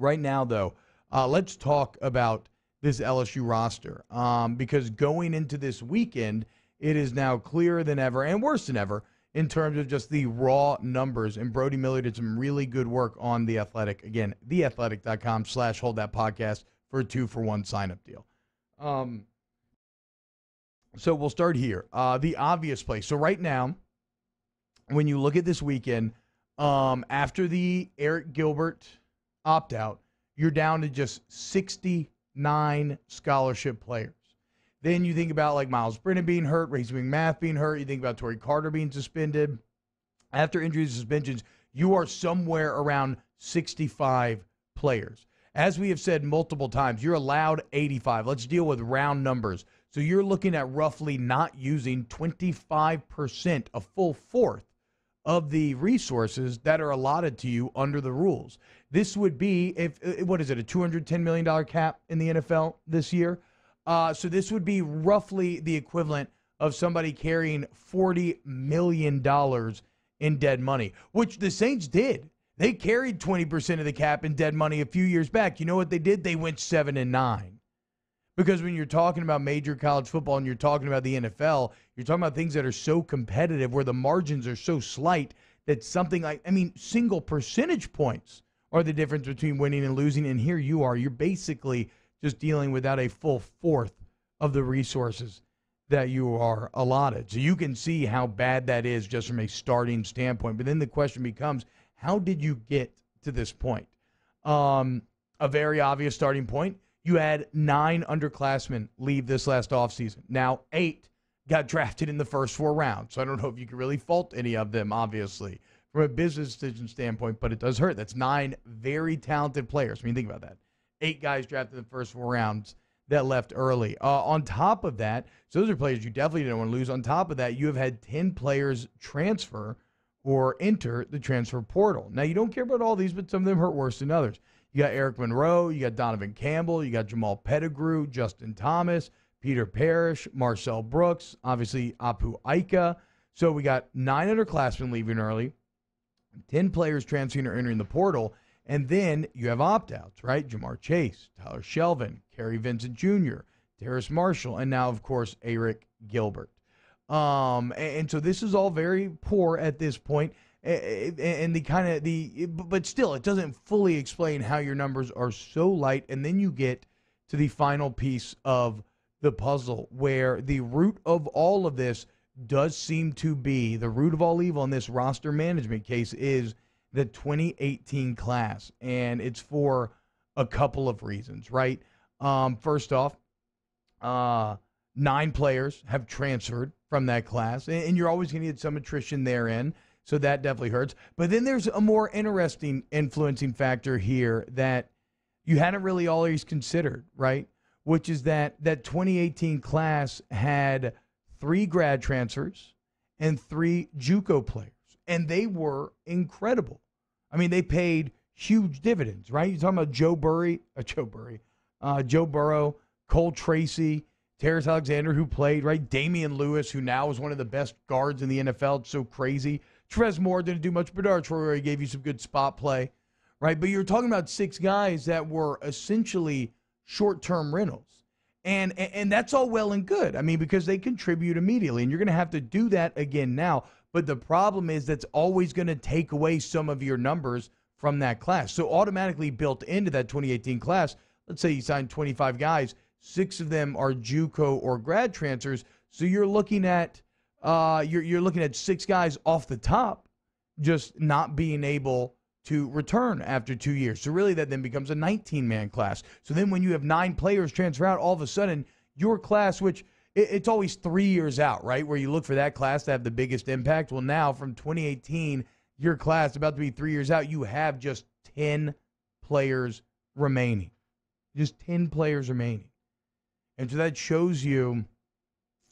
Right now, though, let's talk about this LSU roster because going into this weekend, it is now clearer than ever and worse than ever in terms of just the raw numbers. And Brody Miller did some really good work on The Athletic. Again, theathletic.com/holdthatpodcast for a 2-for-1 sign-up deal. So we'll start here. The obvious place. So right now, when you look at this weekend, after the Eric Gilbert opt-out, you're down to just 69 scholarship players. Then you think about like Miles Brennan being hurt, Racing McMath being hurt. You think about Torrey Carter being suspended. After injuries and suspensions, you are somewhere around 65 players. As we have said multiple times, you're allowed 85. Let's deal with round numbers. So you're looking at roughly not using 25%, a full fourth of the resources that are allotted to you under the rules. This would be, what is it, a $210 million cap in the NFL this year? So this would be roughly the equivalent of somebody carrying $40 million in dead money, which the Saints did. They carried 20% of the cap in dead money a few years back. You know what they did? They went 7-9. Because when you're talking about major college football and you're talking about the NFL, you're talking about things that are so competitive where the margins are so slight that something like, single percentage points are the difference between winning and losing. And here you are. You're basically just dealing without a full fourth of the resources that you are allotted. So you can see how bad that is just from a starting standpoint. But then the question becomes, how did you get to this point? A very obvious starting point. You had 9 underclassmen leave this last offseason. Now, 8 got drafted in the first 4 rounds. So I don't know if you can really fault any of them, obviously, from a business decision standpoint, but it does hurt. That's 9 very talented players. Think about that. 8 guys drafted in the first 4 rounds that left early. On top of that, so those are players you definitely didn't want to lose. On top of that, you have had 10 players transfer or enter the transfer portal. Now, you don't care about all these, but some of them hurt worse than others. You got Eric Monroe, you got Donovan Campbell, you got Jamal Pettigrew, Justin Thomas, Peter Parrish, Marcel Brooks, obviously Apu Ika. So we got 9 underclassmen leaving early, 10 players transferring or entering the portal, and then you have opt-outs, right? Jamar Chase, Tyler Shelvin, Kerry Vincent Jr., Terrace Marshall, and now, of course, Eric Gilbert. And so this is all very poor at this point. And but still, it doesn't fully explain how your numbers are so light. And then you get to the final piece of the puzzle where the root of all of this does seem to be, the root of all evil in this roster management case is the 2018 class. And it's for a couple of reasons, right? First off, 9 players have transferred from that class, and you're always going to get some attrition therein. So that definitely hurts. But then there's a more interesting influencing factor here that you hadn't really always considered, right? Which is that 2018 class had 3 grad transfers and 3 JUCO players. And they were incredible. They paid huge dividends, right? You're talking about Joe Burrow, Cole Tracy, Terrence Alexander, who played, right? Damian Lewis, who now is one of the best guards in the NFL. It's so crazy. Trez Moore didn't do much, but Troy gave you some good spot play, right? But you're talking about 6 guys that were essentially short-term rentals. And that's all well and good. Because they contribute immediately, and you're going to have to do that again now. But the problem is that's always going to take away some of your numbers from that class. So automatically built into that 2018 class, let's say you signed 25 guys, 6 of them are JUCO or grad transfers. So you're looking at you're looking at 6 guys off the top just not being able to return after 2 years. So really that then becomes a 19-man class. So then when you have 9 players transfer out, all of a sudden your class, which it's always 3 years out, right, where you look for that class to have the biggest impact. Well, now from 2018, your class about to be 3 years out, you have just 10 players remaining. Just 10 players remaining. And so that shows you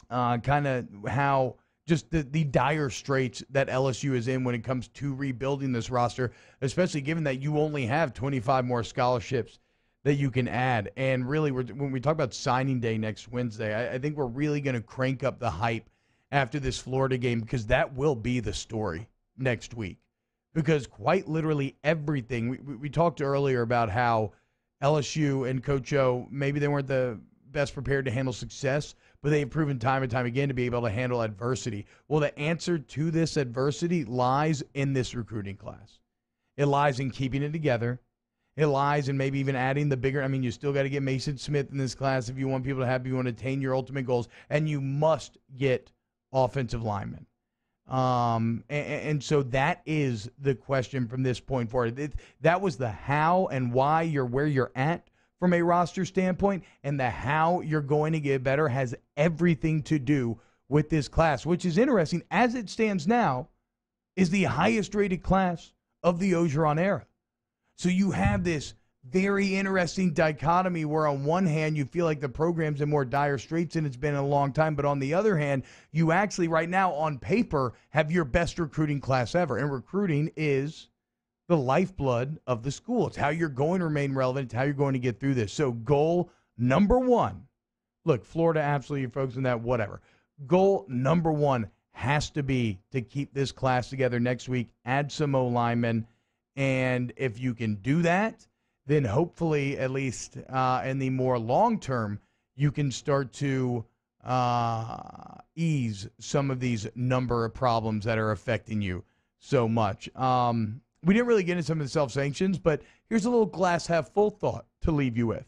kind of how just the dire straits that LSU is in when it comes to rebuilding this roster, especially given that you only have 25 more scholarships that you can add. And really, when we talk about signing day next Wednesday, I think we're really going to crank up the hype after this Florida game because that will be the story next week. because quite literally everything, we talked earlier about how LSU and Coach O, maybe they weren't the best prepared to handle success, but they've proven time and time again to be able to handle adversity. Well, the answer to this adversity lies in this recruiting class. It lies in keeping it together. It lies in maybe even adding the bigger. I mean, you still got to get Mason Smith in this class if you want people to have, you want to attain your ultimate goals, and you must get offensive linemen. And so that is the question from this point forward. That was the how and why you're where you're at from a roster standpoint, and the how you're going to get better has everything to do with this class, which is interesting. As it stands now, is the highest rated class of the Ogeron era. So you have this very interesting dichotomy where on one hand you feel like the program's in more dire straits than it's been in a long time, but on the other hand, you actually right now on paper have your best recruiting class ever. And recruiting is the lifeblood of the school. It's how you're going to remain relevant. It's how you're going to get through this. So goal number one, look, Florida absolutely folks in that, whatever. Goal number one has to be to keep this class together next week, add some O-linemen, and if you can do that, then hopefully, at least in the more long term, you can start to ease some of these number of problems that are affecting you so much. We didn't really get into some of the self-sanctions, but here's a little glass half full thought to leave you with.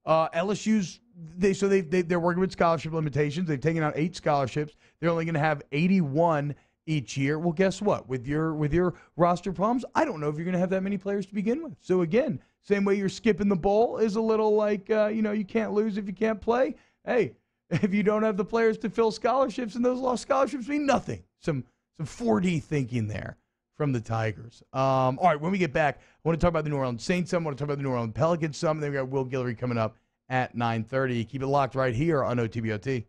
LSU's they're working with scholarship limitations. They've taken out 8 scholarships. They're only going to have 81 each year. Well, guess what? With your roster problems, I don't know if you're going to have that many players to begin with. So again, same way you're skipping the bowl is a little like you can't lose if you can't play. Hey, if you don't have the players to fill scholarships, and those lost scholarships mean nothing. Some 4D thinking there from the Tigers. All right, when we get back, I want to talk about the New Orleans Saints some. I want to talk about the New Orleans Pelicans some. Then we got Will Guillory coming up at 9:30. Keep it locked right here on OTBOT.